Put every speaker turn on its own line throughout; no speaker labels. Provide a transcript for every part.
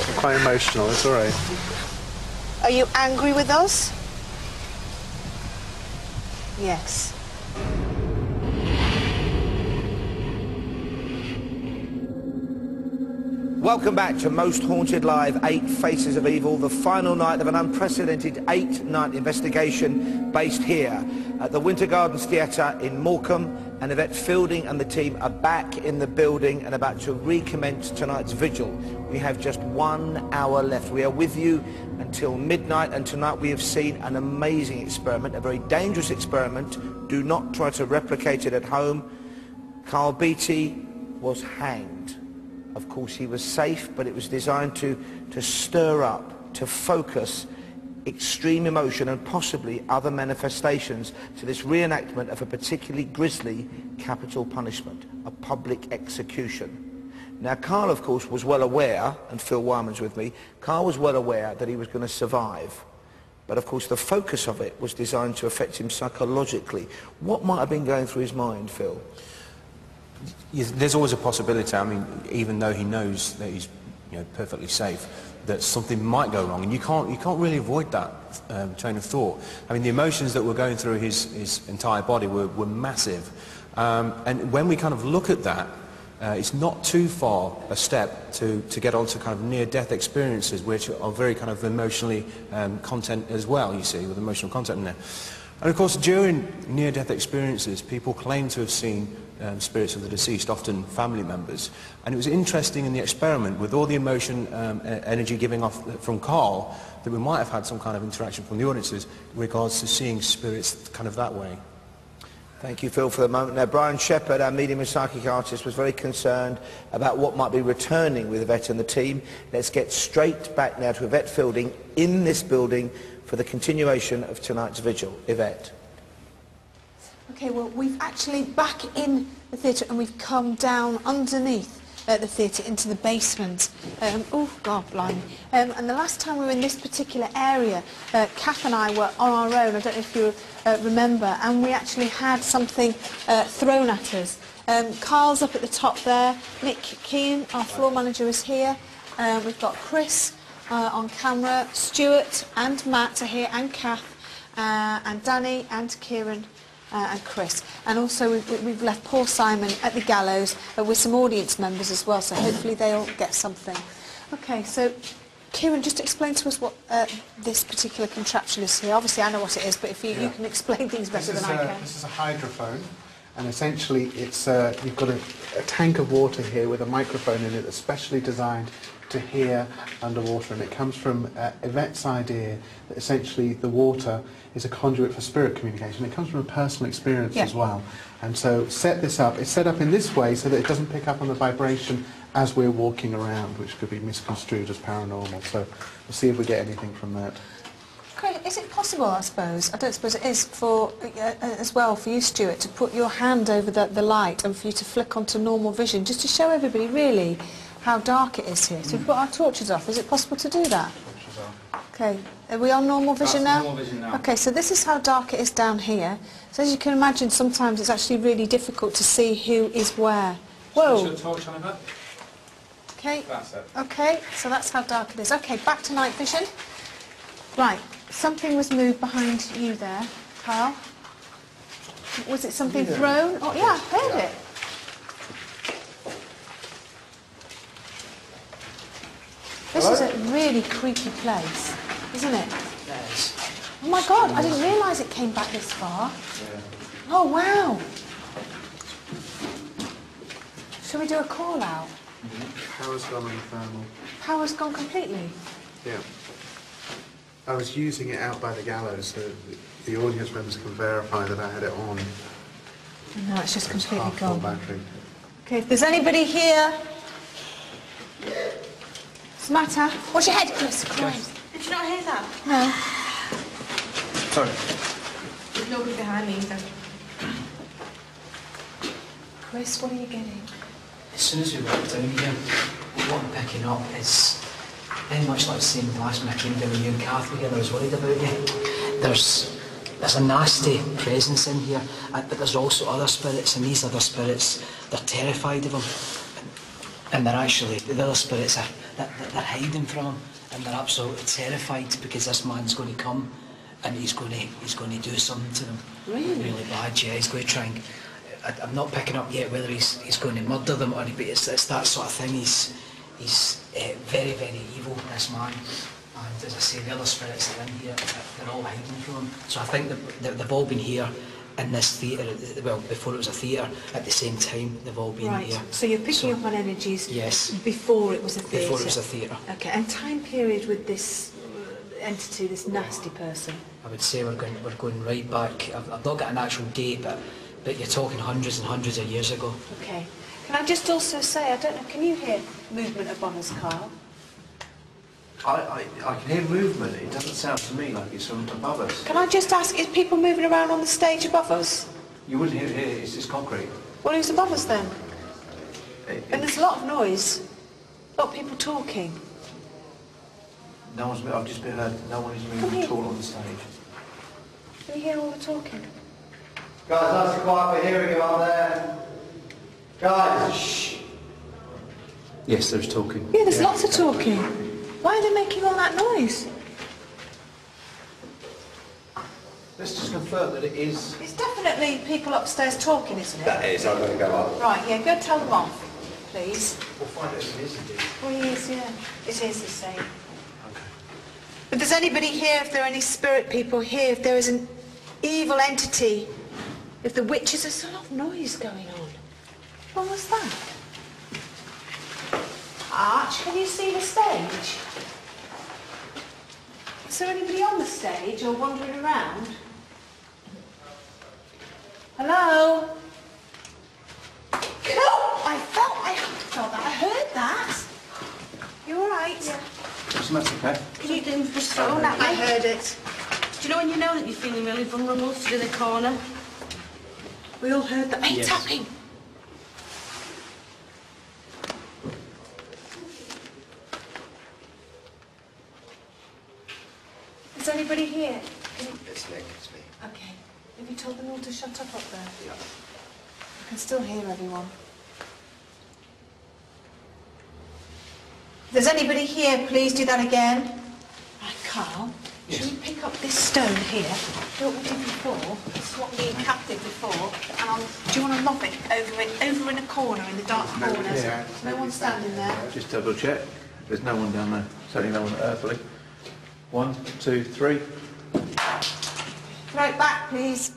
quite emotional. It's all right.
Are you angry with us? Yes.
Welcome back to Most Haunted Live, 8 Faces of Evil, the final night of an unprecedented 8-night investigation based here at the Winter Gardens Theatre in Morecambe, and Yvette Fielding and the team are back in the building and about to recommence tonight's vigil. We have just 1 hour left. We are with you until midnight, and tonight we have seen an amazing experiment, a very dangerous experiment. Do not try to replicate it at home. Carl Beattie was hanged. Of course, he was safe, but it was designed to stir up, to focus extreme emotion and possibly other manifestations to this reenactment of a particularly grisly capital punishment, a public execution. Now, Carl, of course, was well aware, and Phil Wyman's with me, Carl was well aware that he was going to survive. But, of course, the focus of it was designed to affect him psychologically. What might have been going through his mind, Phil?
There's always a possibility. I mean, even though he knows that he's perfectly safe, that something might go wrong, and you can't really avoid that train of thought. I mean, the emotions that were going through his entire body were massive, and when we kind of look at that, it's not too far a step to get onto kind of near-death experiences, which are very kind of emotionally content as well. You see, with emotional content in there. And of course, during near-death experiences, people claim to have seen spirits of the deceased, often family members. And it was interesting in the experiment, with all the emotion, energy giving off from Carl, that we might have had some kind of interaction from the audiences in regards to seeing spirits kind of that way.
Thank you, Phil, for the moment. Now, Brian Shepherd, our medium and psychic artist, was very concerned about what might be returning with Yvette and the team. Let's get straight back now to Yvette Fielding in this building for the continuation of tonight's vigil. Yvette.
Okay, well, we've actually back in the theatre, and we've come down underneath the theatre into the basement. Oh, God, blimey. And the last time we were in this particular area, Kath and I were on our own, I don't know if you remember, and we actually had something thrown at us. Carl's up at the top there. Nick Keane, our floor manager, is here. We've got Chris on camera. Stuart and Matt are here, and Kath, and Danny and Kieran. And Chris, and also we've left Paul Simon at the gallows with some audience members as well, so hopefully they'll get something. Okay, so Kieran, just explain to us what this particular contraption is here. Obviously I know what it is, but if you can explain things better than I can.
This is a hydrophone, and essentially it's you've got a tank of water here with a microphone in it that's specially designed to hear underwater, and it comes from Yvette's idea that essentially the water is a conduit for spirit communication. It comes from a personal experience as well. And so set this up. It's set up in this way so that it doesn't pick up on the vibration as we're walking around, which could be misconstrued as paranormal. So we'll see if we get anything from that.
Chris, is it possible, I suppose, I don't suppose it is, for as well for you, Stuart, to put your hand over the light and for you to flick onto normal vision, just to show everybody really how dark it is here. So we've got our torches off. Is it possible to do that?
Torches off.
Okay. Are we on normal vision now?
Normal vision now.
Okay, so this is how dark it is down here. So as you can imagine, sometimes it's actually really difficult to see who is where. Whoa.
Put your torch on a bit.
Okay.
That's it.
Okay, so that's how dark it is. Okay, back to night vision. Right, something was moved behind you there, Carl. Was it something thrown? Oh, yeah, I heard it. This is a really creepy place, isn't it?
Yes.
Oh my God, I didn't realise it came back this far.
Yeah.
Oh wow. Shall we do a call out?
Power's gone on the thermal.
Power's gone completely?
Yeah. I was using it out by the gallows so the audience members can verify that I had it on.
No, it's just completely
Half full
gone.
battery.
Okay, if there's anybody here... What's the matter? Watch your head, Chris. Christ.
Did you not hear that?
No.
Sorry.
There's nobody behind me either.
Chris, what are you getting?
As soon as we walked down here, what I'm picking up is very much like the same last when I came down with you and Kath together. I was worried about you. There's a nasty presence in here, but there's also other spirits, and these other spirits, they're terrified of them. And they're actually, the other spirits are that they're hiding from, and they're absolutely terrified because this man's going to come and he's going to do something to them. Really bad. Yeah, he's going to try and. I'm not picking up yet whether he's going to murder them or, but it's that sort of thing. He's very, very evil, this man. And as I say, the other spirits that are in here, they're all hiding from him. So I think they've all been here in this theatre, well, before it was a theatre, at the same time. They've all been here.
So you're picking up on energies.
Yes.
Before it was a theatre.
Before it was a theatre.
Okay. And time period with this entity, this nasty person.
I would say we're going right back. I've not got an actual date, but you're talking hundreds and hundreds of years ago.
Okay. Can I just also say, I don't know, can you hear movement above us, Carl?
I can hear movement. It doesn't sound to me like it's from above us.
Can I just ask, is people moving around on the stage above us?
You wouldn't hear it here. It's concrete.
Well, who's above us then? And there's a lot of noise. A lot of people talking.
No one's. I've just been heard. No one is moving at all on the stage.
Can you hear all the talking?
Guys, nice and quiet. We're hearing you out there. Guys, shh. Yes, there's talking.
Yeah, there's lots of talking. Why are they making all that noise?
Let's just confirm that it is.
It's definitely people upstairs talking, isn't it?
That is. I'm going to go up.
Right, yeah, go tell them off, please.
We'll find out if it is indeed.
Well, he is, yeah. It is the same. But does anybody here, if there are any spirit people here, if there is an evil entity, if the witches, there's a lot of noise going on. What was that? Arch, can you see the stage? Is there anybody on the stage or wandering around? Hello? No, I felt that. I heard that. You all right? Yeah.
That's okay.
Can you do just throw that
I
way?
heard it.
Do you know when you know that you're feeling really vulnerable to do the corner?
We all heard that. Hey, tapping. Is anybody here?
It's me.
Okay. Have you told them all to shut up there?
Yeah.
I can still hear everyone. If there's anybody here, please do that again. Right, Carl,
Yes.
should we pick up this stone here? Do what we did before. This is what me and Kath did before. And do you want to lob it over in a corner, in the dark corners?
Yeah.
No one standing there.
Just double check. There's no one down there. Certainly no one earthly. 1, 2, 3.
Throw it back, please.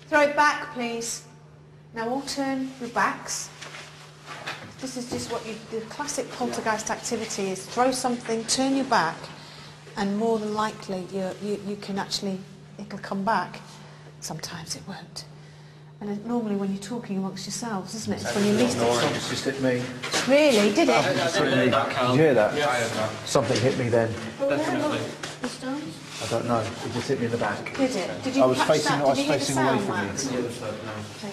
Throw it back, please. Now all turn your backs. This is just what the classic poltergeist activity is. Throw something, turn your back, and more than likely you can actually, it'll come back. Sometimes it won't. And normally when you're talking amongst yourselves, isn't it? It's when you least...
It's just hit me.
Really? Did it?
Did you hear that? Yeah, I heard that. Something hit me then.
Definitely. The stones?
I don't know. It just hit me in the back.
Did it? Did you
I was
catch
facing.
that?
I was
Did you hear the
facing away
sound,
from
Max?
you.
Okay.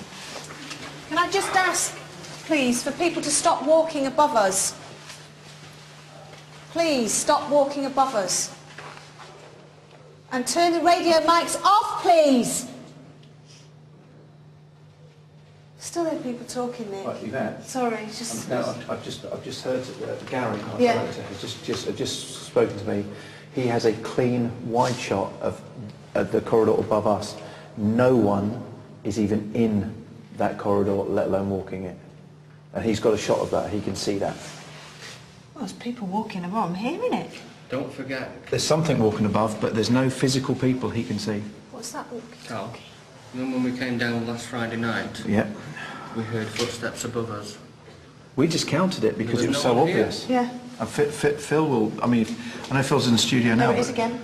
Can I just ask, please, for people to stop walking above us? Please, stop walking above us. And turn the radio mics off, please. Still hear people talking there.
Right, Yvette.
Sorry, it's just...
No, I've just heard Gary, our
Yeah.
director, has just spoken to me. He has a clean, wide shot of the corridor above us. No one is even in that corridor, let alone walking it. And he's got a shot of that. He can see that.
Well, there's people walking above. I'm hearing it.
Don't forget,
There's something walking above, but there's no physical people he can see.
What's that walking?
Carl, you know when we came down last Friday night,
Yeah.
we heard footsteps above us.
We just counted it because
There
it
was
was
no
so
one here.
obvious.
Yeah.
And Phil will. I mean, I know Phil's in the studio now.
There it is
but-
again.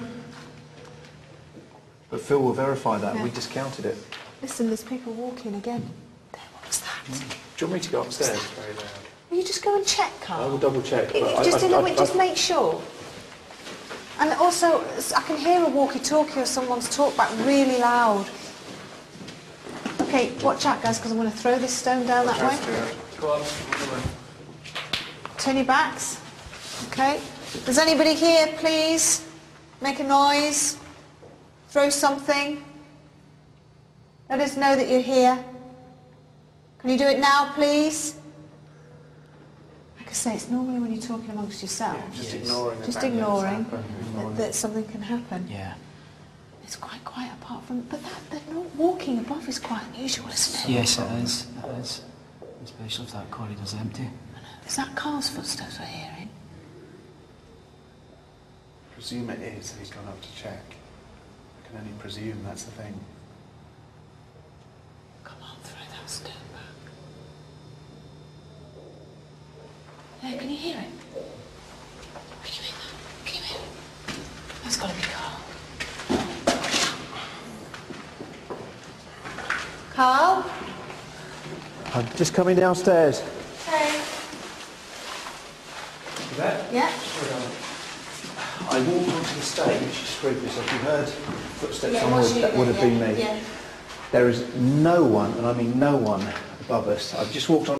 But Phil will verify that.
Yeah.
We discounted it.
Listen, there's people walking again. There, what was that?
Do you want me to go upstairs?
Will you just go and check,
I
Carl?
will double check. but
Just in a way,
I-
just make sure. And also, I can hear a walkie-talkie or someone's talk back really loud. Okay, watch out, guys, because I'm going to throw this stone down that way.
Go on.
Turn your backs. Okay. Does anybody here, please? Make a noise. Throw something. Let us know that you're here. Can you do it now, please? I can say, it's normally when you're talking amongst yourselves.
Yeah, just
Yes.
ignoring the
Just
fact that it's
ignoring
happened.
that something can happen.
Yeah.
It's quite quiet apart from, but that not walking above is quite unusual, isn't it?
Yes, it is. It is. Especially if that corridor's empty.
Is that Carl's footsteps we're hearing?
Presume it is, and he's gone up to check. I can only presume that's the thing.
Come on, throw that stone back. There, can you hear it? Can you hear that? Can you hear it? That's got to be Carl. Carl?
I'm just coming downstairs.
Hey. Yeah?
I walked onto the stage to scrape this up. You heard footsteps
Yeah,
on
was
wood.
you
That
then?
would have been
Yeah,
me.
yeah.
There is no one, and I mean no one, above us. I've just walked on